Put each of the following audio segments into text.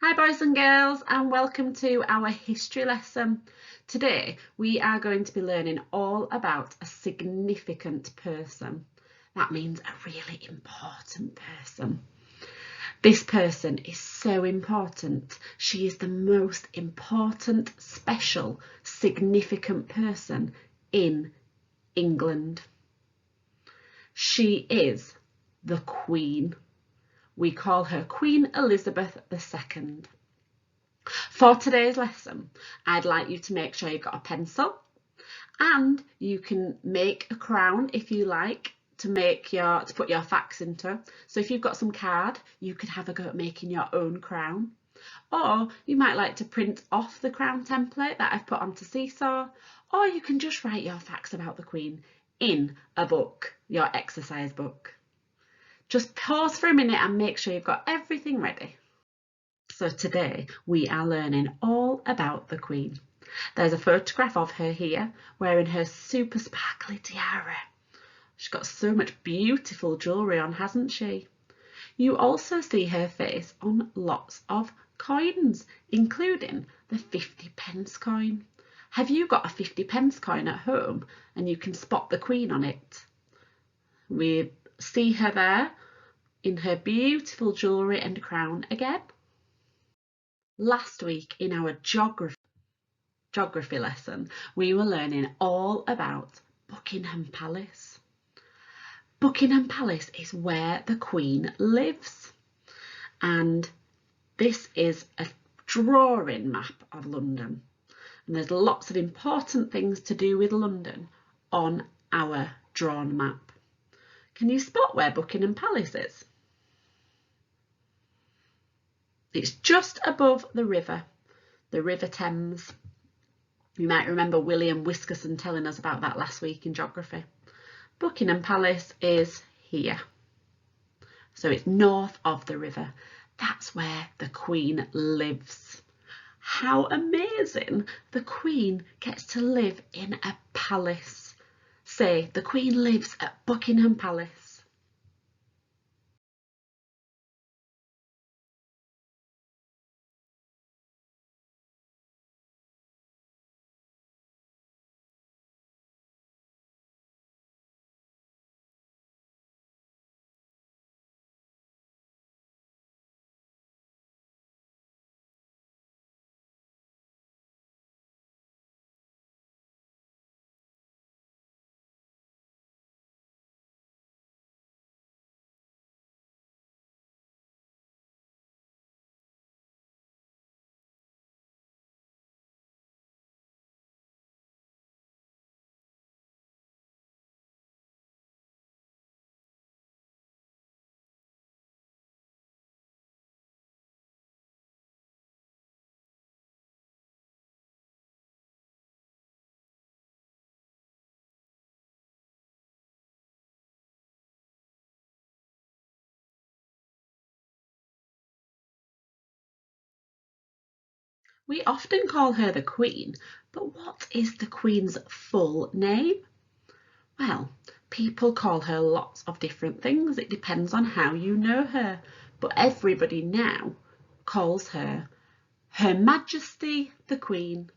Hi boys and girls, and welcome to our history lesson. Today we are going to be learning all about a significant person. That means a really important person. This person is so important. She is the most important, special, significant person in England. She is the Queen. We call her Queen Elizabeth II. For today's lesson, I'd like you to make sure you've got a pencil and you can make a crown if you like to put your facts into. So if you've got some card, you could have a go at making your own crown. Or you might like to print off the crown template that I've put onto Seesaw, or you can just write your facts about the Queen in a book, your exercise book. Just pause for a minute and make sure you've got everything ready. So today we are learning all about the Queen. There's a photograph of her here wearing her super sparkly tiara. She's got so much beautiful jewellery on, hasn't she? You also see her face on lots of coins, including the 50p coin. Have you got a 50p coin at home and you can spot the Queen on it? We see her there in her beautiful jewellery and crown again. Last week in our geography lesson, we were learning all about Buckingham Palace. Buckingham Palace is where the Queen lives, and this is a drawing map of London, and there's lots of important things to do with London on our drawn map. Can you spot where Buckingham Palace is? It's just above the River Thames. You might remember William Whiskerson telling us about that last week in geography. Buckingham Palace is here. So it's north of the river. That's where the Queen lives. How amazing! The Queen gets to live in a palace. Say, the Queen lives at Buckingham Palace. We often call her the Queen, but what is the Queen's full name? Well, people call her lots of different things. It depends on how you know her, but everybody now calls her Her Majesty the Queen,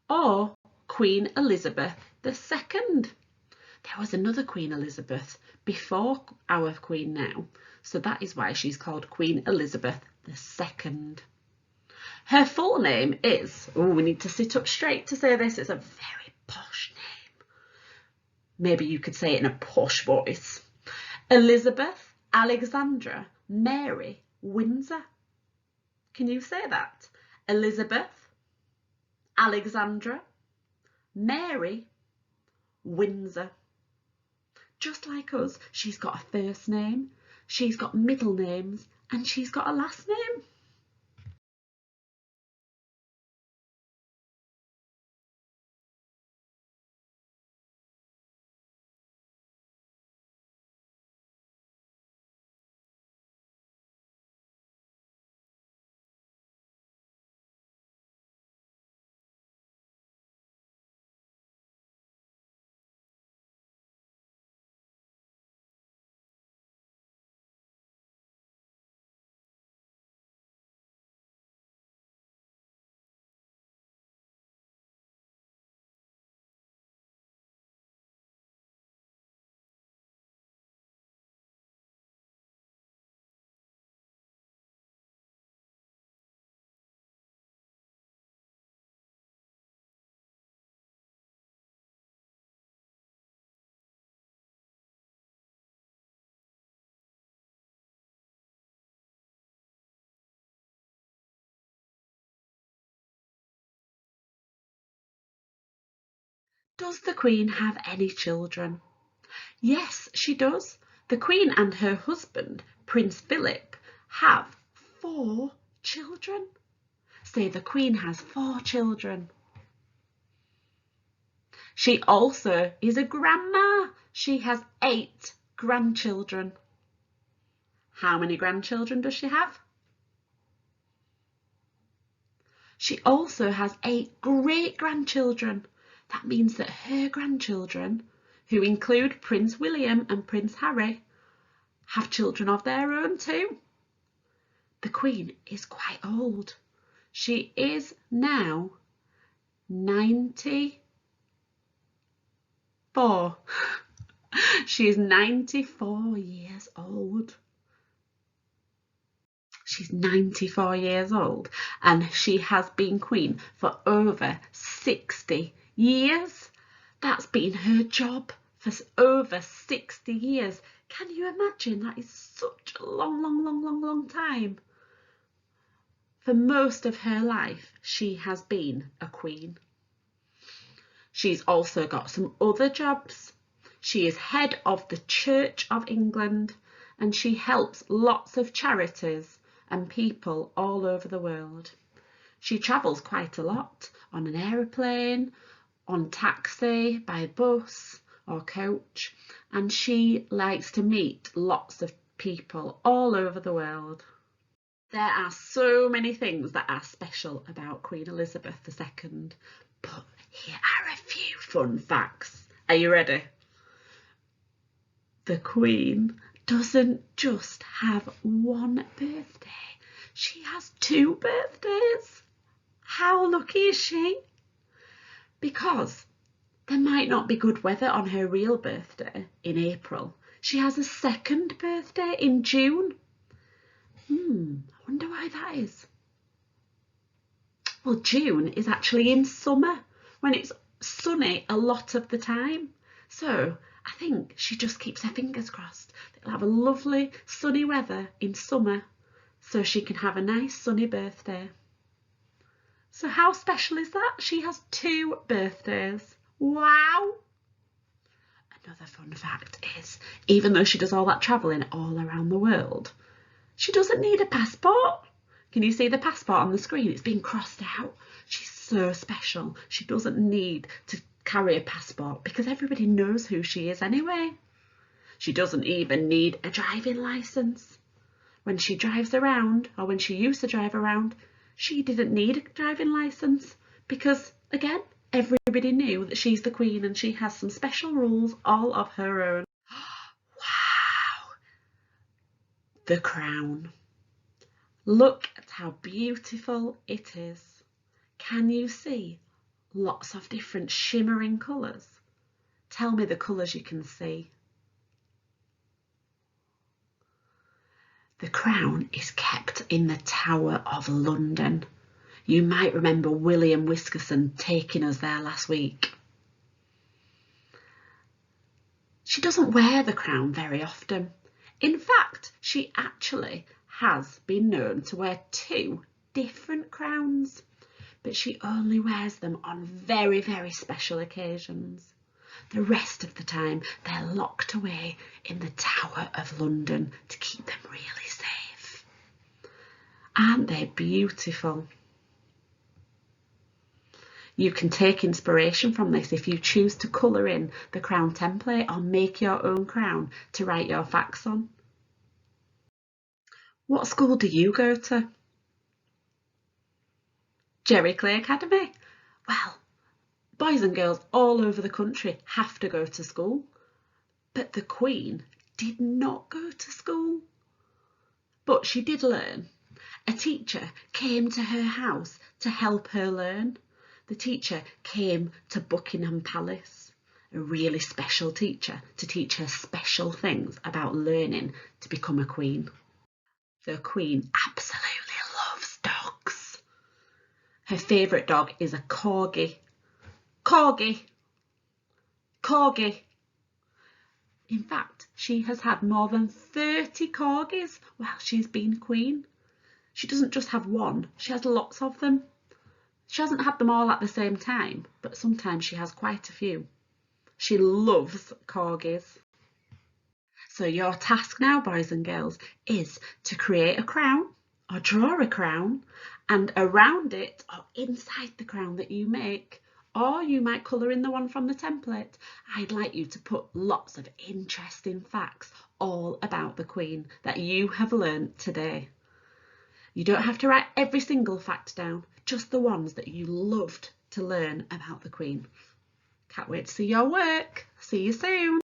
or Queen Elizabeth II. There was another Queen Elizabeth before our Queen now, so that is why she's called Queen Elizabeth II. Her full name is, oh, we need to sit up straight to say this, it's a very posh name. Maybe you could say it in a posh voice. Elizabeth Alexandra Mary Windsor. Can you say that? Elizabeth Alexandra Mary Windsor. Just like us, she's got a first name, she's got middle names, and she's got a last name. Does the Queen have any children? Yes, she does. The Queen and her husband, Prince Philip, have 4 children. Say the Queen has 4 children. She also is a grandma. She has 8 grandchildren. How many grandchildren does she have? She also has 8 great-grandchildren. That means that her grandchildren, who include Prince William and Prince Harry, have children of their own too. The Queen is quite old. She is now 94. She is 94 years old. She's 94 years old and she has been Queen for over 60 years. That's been her job for over 60 years. Can you imagine? That is such a long time. For most of her life, she has been a queen. She's also got some other jobs. She is head of the Church of England and she helps lots of charities and people all over the world. She travels quite a lot on an aeroplane, on taxi, by bus or coach, and she likes to meet lots of people all over the world. There are so many things that are special about Queen Elizabeth II, but here are a few fun facts. Are you ready? The Queen doesn't just have one birthday, she has 2 birthdays. How lucky is she? Because there might not be good weather on her real birthday in April. She has a 2nd birthday in June. I wonder why that is. Well, June is actually in summer when it's sunny a lot of the time. So I think she just keeps her fingers crossed. They'll have a lovely sunny weather in summer so she can have a nice sunny birthday. So how special is that? She has 2 birthdays. Wow! Another fun fact is, even though she does all that travelling all around the world, she doesn't need a passport. Can you see the passport on the screen? It's been crossed out. She's so special. She doesn't need to carry a passport because everybody knows who she is anyway. She doesn't even need a driving licence. When she drives around, or when she used to drive around, she didn't need a driving licence because, again, everybody knew that she's the Queen and she has some special rules all of her own. Wow! The crown. Look at how beautiful it is. Can you see lots of different shimmering colours? Tell me the colours you can see. The crown is kept in the Tower of London. You might remember William Whiskerson taking us there last week. She doesn't wear the crown very often. In fact, she actually has been known to wear 2 different crowns, but she only wears them on very special occasions. The rest of the time, they're locked away in the Tower of London to keep them really safe. Aren't they beautiful? You can take inspiration from this if you choose to colour in the crown template or make your own crown to write your facts on. What school do you go to? Jerry Clay Academy? Well, boys and girls all over the country have to go to school, but the Queen did not go to school. But she did learn. A teacher came to her house to help her learn. The teacher came to Buckingham Palace, a really special teacher to teach her special things about learning to become a queen. The Queen absolutely loves dogs. Her favourite dog is a Corgi. Corgi. Corgi. In fact, she has had more than 30 Corgis while she's been Queen. She doesn't just have one, she has lots of them. She hasn't had them all at the same time, but sometimes she has quite a few. She loves corgis. So your task now, boys and girls, is to create a crown or draw a crown, and around it or inside the crown that you make, or you might colour in the one from the template, I'd like you to put lots of interesting facts all about the Queen that you have learnt today. You don't have to write every single fact down, just the ones that you loved to learn about the Queen. Can't wait to see your work. See you soon.